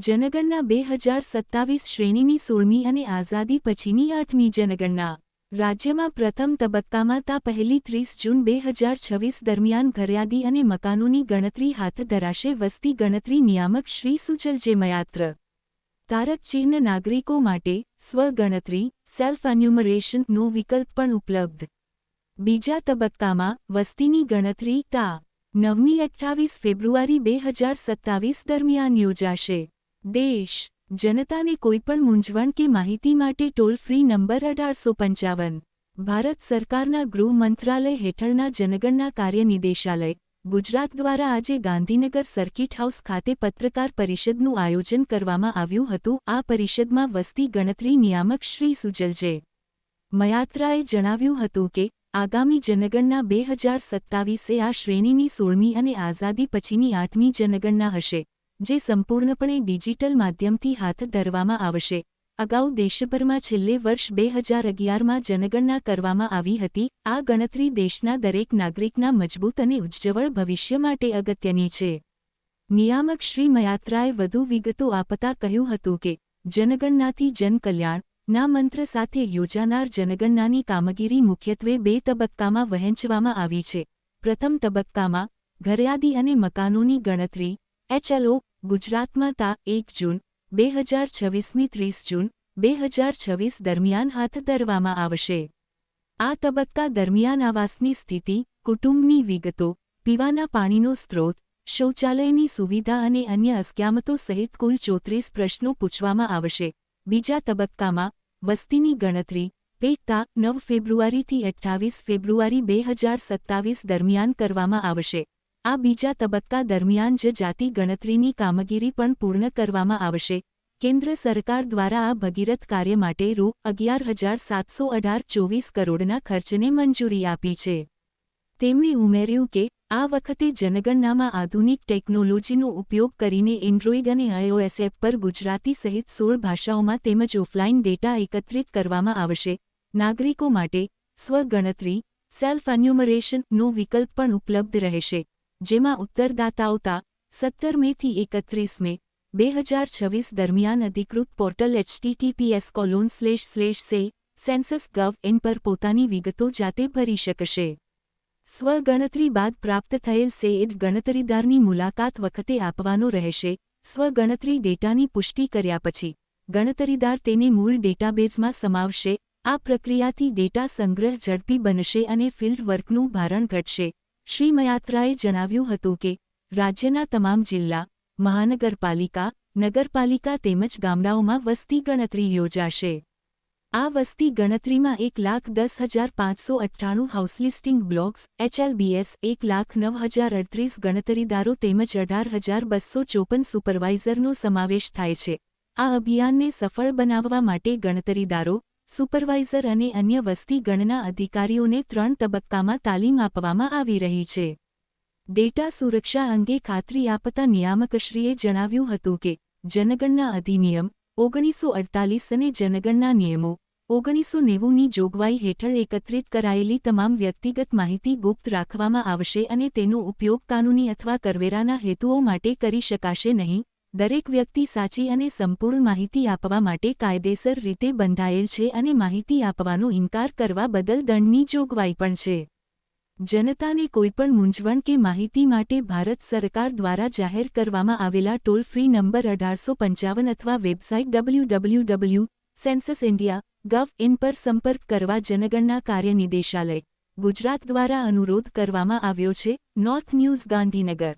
જનગણના 2027 શ્રેણીની 16મી અને આઝાદી પછીની 8મી જનગણના રાજ્યમાં પ્રથમ તબક્કામાં તા પહેલી 30 જૂન 2026 દરમિયાન ઘરયાદી અને મકાનોની ગણતરી હાથ ધરાશે. વસ્તી ગણતરી નિયામક શ્રી સુજલ જે મયાત્ર તારક ચિહ્ન નાગરિકો માટે સ્વગણતરી સેલ્ફ એન્યુમરેશન નો વિકલ્પ પણ ઉપલબ્ધ. બીજા તબક્કામાં વસ્તીની ગણતરી તા 9મી 28 ફેબ્રુઆરી 2027 દરમિયાન યોજાશે. દેશ જનતાને કોઈપણ મૂંઝવણ કે માહિતી માટે ટોલ ફ્રી નંબર 1855. ભારત સરકારના ગૃહ મંત્રાલય હેઠળના જનગણના કાર્ય નિદેશાલય ગુજરાત દ્વારા આજે ગાંધીનગર સર્કિટ હાઉસ ખાતે પત્રકાર પરિષદનું આયોજન કરવામાં આવ્યું હતું. આ પરિષદમાં વસ્તી ગણતરી નિયામક શ્રી સુજલ જે મયાત્રાએ જણાવ્યું હતું કે આગામી જનગણના 2027 આ શ્રેણીની 16મી અને આઝાદી પછીની 8મી જનગણના હશે, જે સંપૂર્ણપણે ડિજિટલ માધ્યમથી હાથ ધરવામાં આવશે. અગાઉ દેશભરમાં છેલ્લે વર્ષ 2011માં જનગણના કરવામાં આવી હતી. આ ગણતરી દેશના દરેક નાગરિકના મજબૂત અને ઉજ્જવળ ભવિષ્ય માટે અગત્યની છે. નિયામક શ્રી મયાત્રાએ વધુ વિગતો આપતા કહ્યું હતું કે જનગણનાથી જનકલ્યાણ ના મંત્ર સાથે યોજાનાર જનગણનાની કામગીરી મુખ્યત્વે 2 તબક્કામાં વહેંચવામાં આવી છે. પ્રથમ તબક્કામાં ઘરયાદી અને મકાનોની ગણતરી HLO ગુજરાતમાં તા 1 જૂન 2026મી 30 જૂન 2026 દરમિયાન હાથ ધરવામાં આવશે. આ તબક્કા દરમિયાન આવાસની સ્થિતિ, કુટુંબની વિગતો, પીવાના પાણીનો સ્ત્રોત, શૌચાલયની સુવિધા અને અન્ય અસ્ક્યામતો સહિત કુલ 34 પ્રશ્નો પૂછવામાં આવશે. બીજા તબક્કામાં વસ્તીની ગણતરી તા 9 ફેબ્રુઆરીથી 28 ફેબ્રુઆરી 2027 દરમિયાન કરવામાં આવશે. આ બીજા તબક્કા દરમિયાન જ જાતિ ગણતરીની કામગીરી પણ પૂર્ણ કરવામાં આવશે. કેન્દ્ર સરકાર દ્વારા આ ભગીરથ કાર્ય માટે રૂ. 11,718.24 કરોડના ખર્ચને મંજૂરી આપી છે. તેમણે ઉમેર્યું કે આ વખતે જનગણનામાં આધુનિક ટેકનોલોજીનો ઉપયોગ કરીને એન્ડ્રોઇડ અને iOS એપ પર ગુજરાતી સહિત 16 ભાષાઓમાં તેમજ ઓફલાઇન ડેટા એકત્રિત કરવામાં આવશે. નાગરિકો માટે સ્વગણતરી સેલ્ફ એન્યુમરેશન નો વિકલ્પ પણ ઉપલબ્ધ રહેશે, જેમાં ઉત્તરદાતાઓ તા 17 મેથી 31 મે 2026 દરમિયાન અધિકૃત પોર્ટલ https://census.gov.in પર પોતાની વિગતો જાતે ભરી શકશે. સ્વગણતરી બાદ પ્રાપ્ત થયેલ સેડ ગણતરીદારની મુલાકાત વખતે આપવાનો રહેશે. સ્વગણતરી ડેટાની પુષ્ટિ કર્યા પછી ગણતરીદાર તેને મૂળ ડેટાબેઝમાં સમાવશે. આ પ્રક્રિયાથી ડેટા સંગ્રહ ઝડપી બનશે અને ફિલ્ડ વર્કનું ભારણ ઘટશે. શ્રી મયાત્રાએ જણાવ્યું હતું કે રાજ્યના તમામ જિલ્લા, મહાનગરપાલિકા, નગરપાલિકા તેમજ ગામડાઓમાં વસ્તી ગણતરી યોજાશે. આ વસ્તી ગણતરીમાં 1,10,598 હાઉસ લિસ્ટિંગ બ્લોક્સ HLBS, 1,09,038 ગણતરીદારો તેમજ 18,254 સુપરવાઇઝરનો સમાવેશ થાય છે. આ અભિયાનને સફળ બનાવવા માટે ગણતરીદારો, સુપરવાઇઝર અને અન્ય વસ્તી ગણના અધિકારીઓને 3 તબક્કામાં તાલીમ આપવામાં આવી રહી છે. ડેટા સુરક્ષા અંગે ખાતરી આપતા નિયામકશ્રીએ જણાવ્યું હતું કે જનગણના અધિનિયમ 1948 અને જનગણના નિયમો 1990ની જોગવાઈ હેઠળ એકત્રિત કરાયેલી તમામ વ્યક્તિગત માહિતી ગુપ્ત રાખવામાં આવશે અને તેનો ઉપયોગ કાનૂની અથવા કરવેરાના હેતુઓ માટે કરી શકાશે નહીં. દરેક વ્યક્તિ સાચી અને સંપૂર્ણ માહિતી આપવા માટે કાયદેસર રીતે બંધાયેલ છે અને માહિતી આપવાનો ઇનકાર કરવા બદલ દંડની જોગવાઈ પણ છે. જનતાને કોઈપણ મૂંઝવણ કે માહિતી માટે ભારત સરકાર દ્વારા જાહેર કરવામાં આવેલા ટોલ ફ્રી નંબર 1855 અથવા વેબસાઇટ www.censusindia.gov.in પર સંપર્ક કરવા જનગણના કાર્ય નિદેશાલય ગુજરાત દ્વારા અનુરોધ કરવામાં આવ્યો છે. North news Gandhinagar.